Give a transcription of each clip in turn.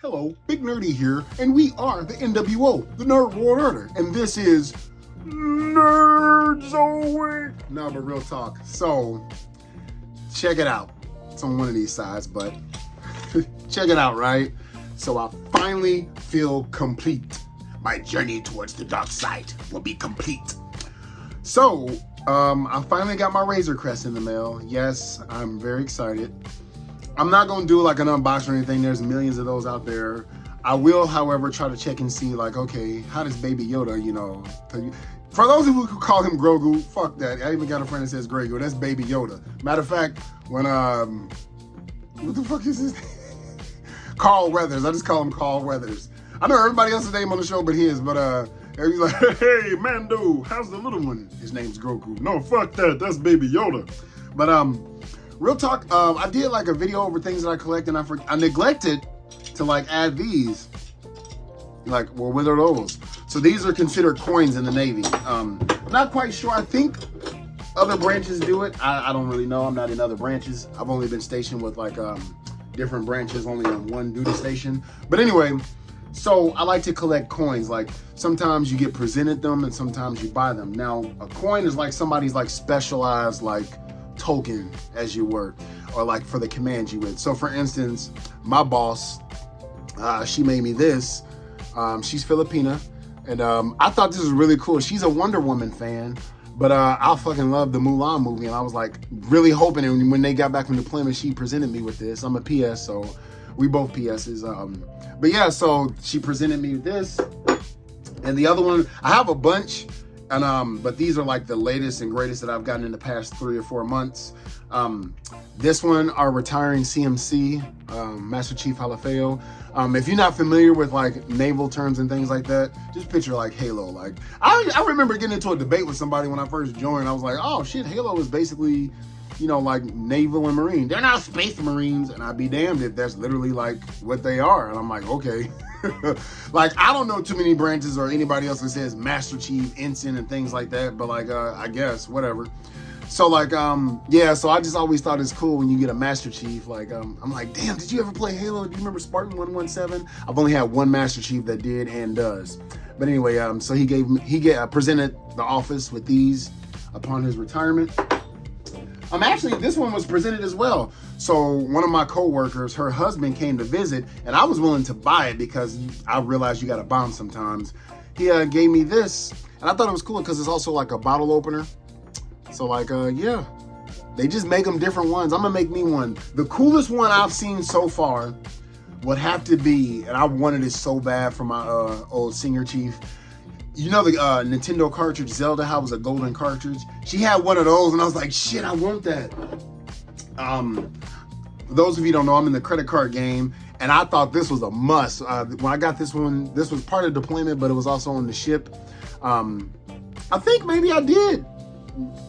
Hello, Big Nerdy here, and we are the NWO, the Nerd World Order, and this is Nerds Week. No, but real talk. So, check it out. It's on one of these sides, but check it out, right? So I finally feel complete. My journey towards the dark side will be complete. So, I finally got my Razor Crest in the mail. Yes, I'm very excited. I'm not going to do like an unboxing or anything. There's millions of those out there. I will, however, try to check and see like, okay, how does Baby Yoda, you know, for those of you who call him Grogu, fuck that. I even got a friend that says Grogu. That's Baby Yoda. Matter of fact, when, what the fuck is his name? Carl Weathers. I just call him Carl Weathers. I know everybody else's name on the show but his, but he's like, hey, Mando, how's the little one? His name's Grogu. No, fuck that. That's Baby Yoda. But, real talk, I did like a video over things that I collect, and I neglected to like add these. Like, well, what are those? So these are considered coins in the Navy. Not quite sure. I think other branches do it. I don't really know. I'm not in other branches. I've only been stationed with like different branches, only on one duty station. But anyway, so I like to collect coins. Like sometimes you get presented them and sometimes you buy them. Now a coin is like somebody's like specialized like token, as you were, or like for the command you with. So for instance, my boss, she made me this. She's Filipina, and I thought this was really cool. She's a Wonder Woman fan, but I fucking love the Mulan movie, and I was like really hoping, and when they got back from deployment, she presented me with this. I'm a PS, so we both PSs. But yeah, so she presented me with this, and the other one, I have a bunch. And but these are like the latest and greatest that I've gotten in the past 3 or 4 months. This one, our retiring CMC, Master Chief Halafeo. If you're not familiar with like naval terms and things like that, just picture like Halo. Like I remember getting into a debate with somebody when I first joined. I was like, oh shit, Halo is basically, you know, like naval and marine. They're not space marines, and I'd be damned if that's literally like what they are. And I'm like, okay. Like I don't know too many branches or anybody else that says Master Chief, Ensign, and things like that, but like I guess whatever. So like yeah, so I just always thought it's cool when you get a Master Chief. Like I'm like, damn, did you ever play Halo? Do you remember Spartan 117? I've only had one Master Chief that did and does. But anyway, so he presented the office with these upon his retirement. Actually, this one was presented as well. So one of my coworkers, her husband came to visit, and I was willing to buy it because I realized you got to buy them sometimes. He gave me this, and I thought it was cool because it's also like a bottle opener. So like, yeah, they just make them different ones. I'm gonna make me one. The coolest one I've seen so far would have to be, and I wanted it so bad for my old senior chief. You know the Nintendo cartridge Zelda, how it was a golden cartridge? She had one of those, and I was like, shit, I want that. For those of you who don't know, I'm in the credit card game, and I thought this was a must. When I got this one, this was part of deployment, but it was also on the ship. I think maybe I did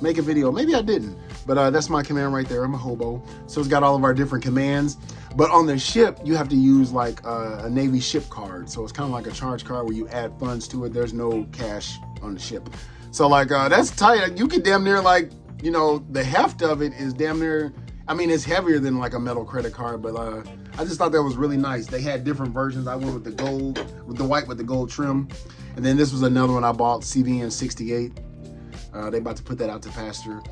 make a video. Maybe I didn't. But that's my command right there. I'm a hobo. So it's got all of our different commands. But on the ship, you have to use like a Navy ship card. So it's kind of like a charge card where you add funds to it. There's no cash on the ship. So like, that's tight. You could damn near like, you know, the heft of it is damn near, I mean, it's heavier than like a metal credit card. But I just thought that was really nice. They had different versions. I went with the gold, with the white with the gold trim. And then this was another one I bought, CVN 68. They about to put that out to pasture.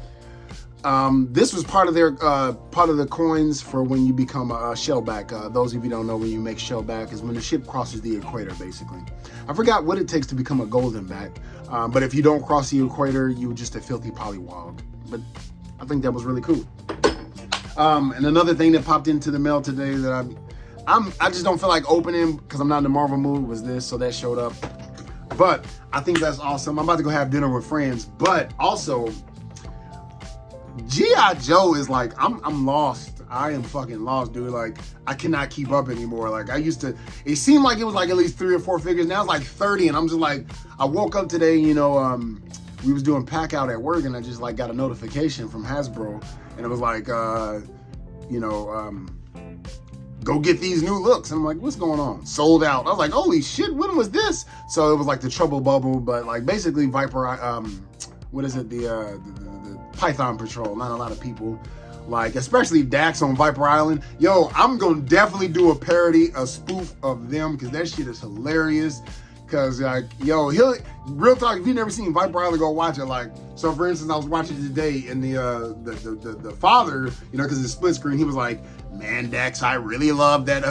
This was part of their part of the coins for when you become a shellback. Those of you who don't know, when you make shellback is when the ship crosses the equator, basically. I forgot what it takes to become a golden back, but if you don't cross the equator, you're just a filthy pollywog. But I think that was really cool. And another thing that popped into the mail today that I just don't feel like opening because I'm not in the Marvel mood was this, so that showed up. But I think that's awesome. I'm about to go have dinner with friends, but also G.I. Joe is like, I'm lost. I am fucking lost, dude. Like, I cannot keep up anymore. Like, I used to, it seemed like it was like at least 3 or 4 figures. Now it's like 30, and I'm just like, I woke up today, you know, we was doing pack out at work, and I just like got a notification from Hasbro, and it was like, you know, go get these new looks. And I'm like, what's going on? Sold out. I was like, holy shit, when was this? So it was like the Trouble Bubble, but like basically Viper, what is it? The Python Patrol. Not a lot of people Like, especially Dax on Viper Island. Yo, I'm gonna definitely do a spoof of them, because that shit is hilarious. Cause like, yo, real talk, if you've never seen Viper Island, go watch it. Like, so for instance, I was watching it today, and the father, you know, cause it's split screen, he was like, man, Dax, I really love that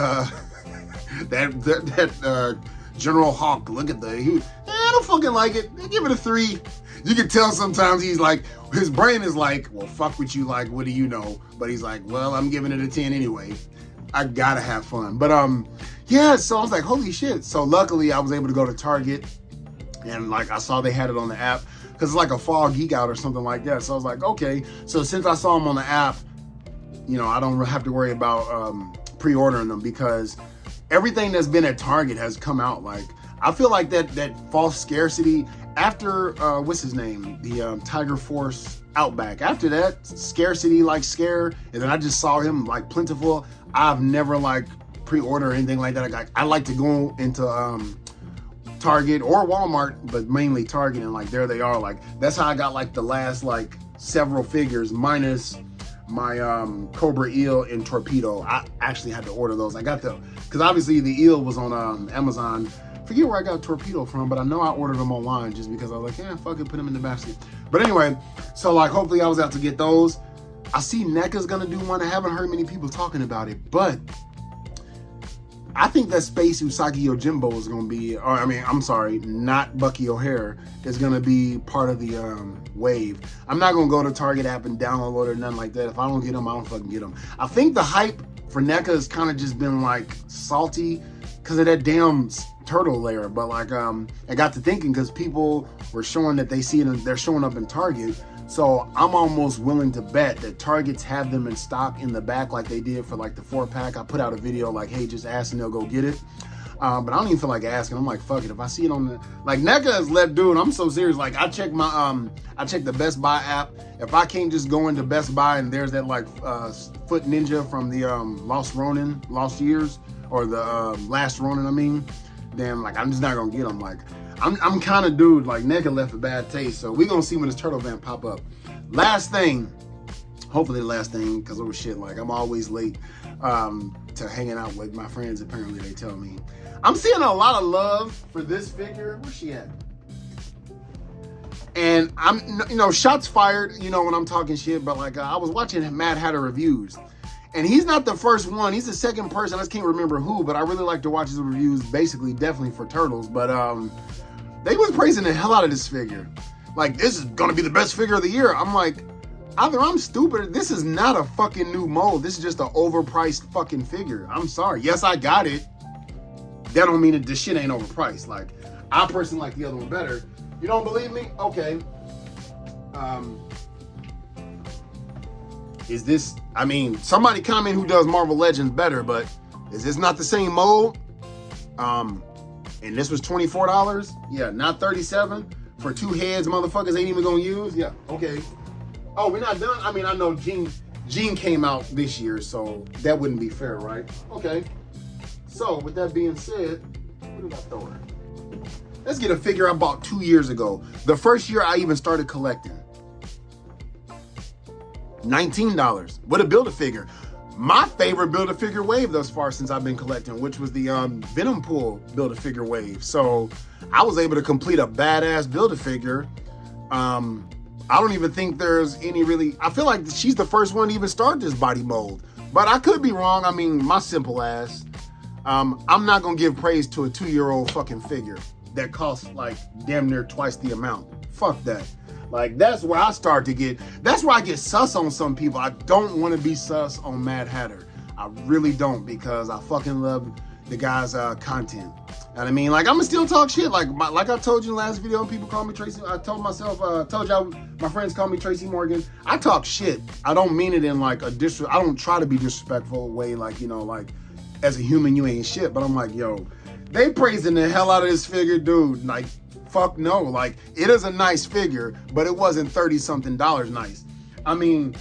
that General Hawk. Look at I don't fucking like it. Give it a 3. You can tell sometimes he's like, his brain is like, well, fuck what you like, what do you know? But he's like, well, I'm giving it a 10 anyway. I gotta have fun. But yeah, so I was like, holy shit. So luckily I was able to go to Target, and like I saw they had it on the app, because it's like a fall geek out or something like that. So I was like, okay. So since I saw them on the app, you know, I don't have to worry about pre-ordering them, because everything that's been at Target has come out. Like, I feel like that false scarcity after what's his name, the Tiger Force Outback, after that scarcity like scare, and then I just saw him like plentiful. I've never like pre-order or anything like that. I like to go into Target or Walmart, but mainly Target, and like there they are. Like, that's how I got like the last like several figures, minus my Cobra Eel and Torpedo. I actually had to order those. I got because obviously the eel was on Amazon. Forget where I got Torpedo from, but I know I ordered them online just because I was like, yeah, fuck it, put them in the basket. But anyway, so like hopefully I was able to get those. I see NECA's gonna do one. I haven't heard many people talking about it, but I think that Space Usagi Yojimbo is gonna be, or I mean, I'm sorry, not Bucky O'Hare, is gonna be part of the wave. I'm not gonna go to Target app and download it or nothing like that. If I don't get them, I don't fucking get them. I think the hype for NECA has kind of just been like salty because of that damn turtle layer. But like, I got to thinking, because people were showing that they see it and they're showing up in Target. So I'm almost willing to bet that Targets have them in stock in the back, like they did for like the 4-pack. I put out a video like, hey, just ask and they'll go get it. But I don't even feel like asking. I'm like, fuck it. If I see it on the, like, NECA has let dude, I'm so serious. Like, I check the Best Buy app. If I can't just go into Best Buy and there's that like foot ninja from the Lost Years, or the Last Ronin, I mean, then like I'm just not gonna get them. Like, I'm kind of dude, like NECA left a bad taste. So we gonna see when this turtle van pop up. Last thing, hopefully the last thing, because oh shit, like I'm always late to hanging out with my friends. Apparently they tell me. I'm seeing a lot of love for this figure. Where's she at? And I'm, you know, shots fired, you know, when I'm talking shit, but like I was watching Mad Hatter reviews, and he's not the first one. He's the second person. I just can't remember who, but I really like to watch his reviews, basically, definitely for Turtles. But they was praising the hell out of this figure. Like, this is gonna be the best figure of the year. I'm like, either I'm stupid, this is not a fucking new mold. This is just an overpriced fucking figure. I'm sorry. Yes, I got it. That don't mean that this shit ain't overpriced. Like, I personally like the other one better. You don't believe me? Okay. Is this, I mean, somebody comment who does Marvel Legends better, but is this not the same mold? And this was $24? Yeah, not $37 for 2 heads motherfuckers ain't even gonna use? Yeah, okay. Oh, we're not done? I mean, I know Gene came out this year, so that wouldn't be fair, right? Okay. So, with that being said, what did I throw her? Let's get a figure I bought 2 years ago. The first year I even started collecting. $19 with a Build-A-Figure. My favorite Build-A-Figure wave thus far since I've been collecting, which was the Venom Pool Build-A-Figure wave. So I was able to complete a badass Build-A-Figure. I don't even think there's any really, I feel like she's the first one to even start this body mold. But I could be wrong. I mean, my simple ass. I'm not gonna give praise to a 2-year-old fucking figure that costs like damn near twice the amount. Fuck that. Like, that's where I start to get, that's where I get sus on some people. I don't want to be sus on Mad Hatter. I really don't, because I fucking love the guy's content. And I mean, like, I'm gonna still talk shit. Like I told you in the last video, people call me Tracy. I told myself, told y'all, my friends call me Tracy Morgan. I talk shit. I don't mean it in like a I don't try to be disrespectful way, like, you know, like, as a human, you ain't shit. But I'm like, yo, they praising the hell out of this figure, dude. Like, fuck no. Like, it is a nice figure, but it wasn't $30-something nice. I mean,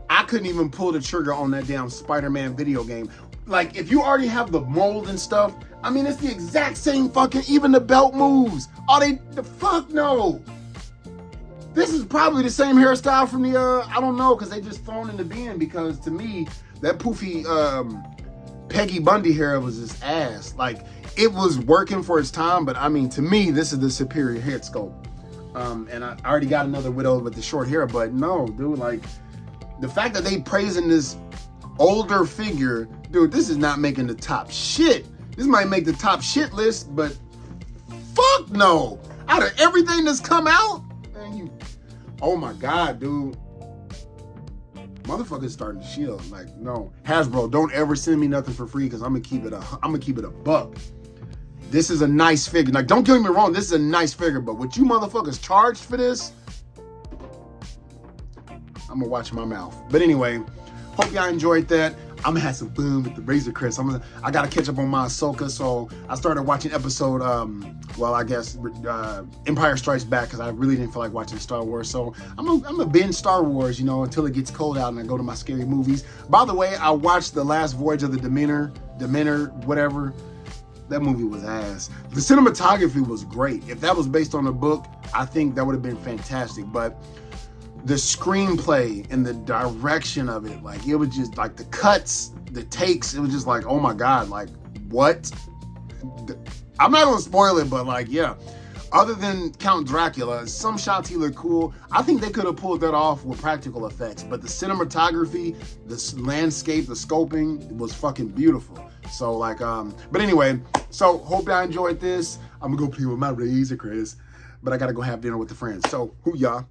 I couldn't even pull the trigger on that damn Spider-Man video game. Like, if you already have the mold and stuff, I mean, it's the exact same fucking, even the belt moves. The fuck no. This is probably the same hairstyle from the, I don't know, because they just thrown in the bin, because to me, that poofy Peggy Bundy hair was just ass. Like, it was working for its time, but I mean, to me, this is the superior head sculpt. And I already got another widow with the short hair, but no, dude, like, the fact that they praising this older figure, dude, this is not making the top shit. This might make the top shit list, but fuck no. Out of everything that's come out, man, you, oh my God, dude. Motherfuckers starting to shield. Like, no, Hasbro, don't ever send me nothing for free, because I'm gonna keep it a buck. This is a nice figure. Like, don't get me wrong, this is a nice figure, but what you motherfuckers charged for this, I'm gonna watch my mouth. But anyway, hope y'all enjoyed that. I'm gonna have some fun with the Razor Crest. I gotta catch up on my Ahsoka, so I started watching episode, well, I guess Empire Strikes Back, because I really didn't feel like watching Star Wars. So I'm a binge Star Wars, you know, until it gets cold out and I go to my scary movies. By the way, I watched The Last Voyage of the Demeanor, whatever. That movie was ass. The cinematography was great. If that was based on a book, I think that would have been fantastic. But the screenplay and the direction of it, like, it was just like the cuts, the takes, it was just like, oh my God, like, what? I'm not gonna spoil it, but like, yeah. Other than Count Dracula, some shots he looked cool. I think they could have pulled that off with practical effects, but the cinematography, the landscape, the scoping, it was fucking beautiful. So like, but anyway, so hope y'all enjoyed this. I'm gonna go play with my Razor Crest, but I gotta go have dinner with the friends. So, hoo-yah.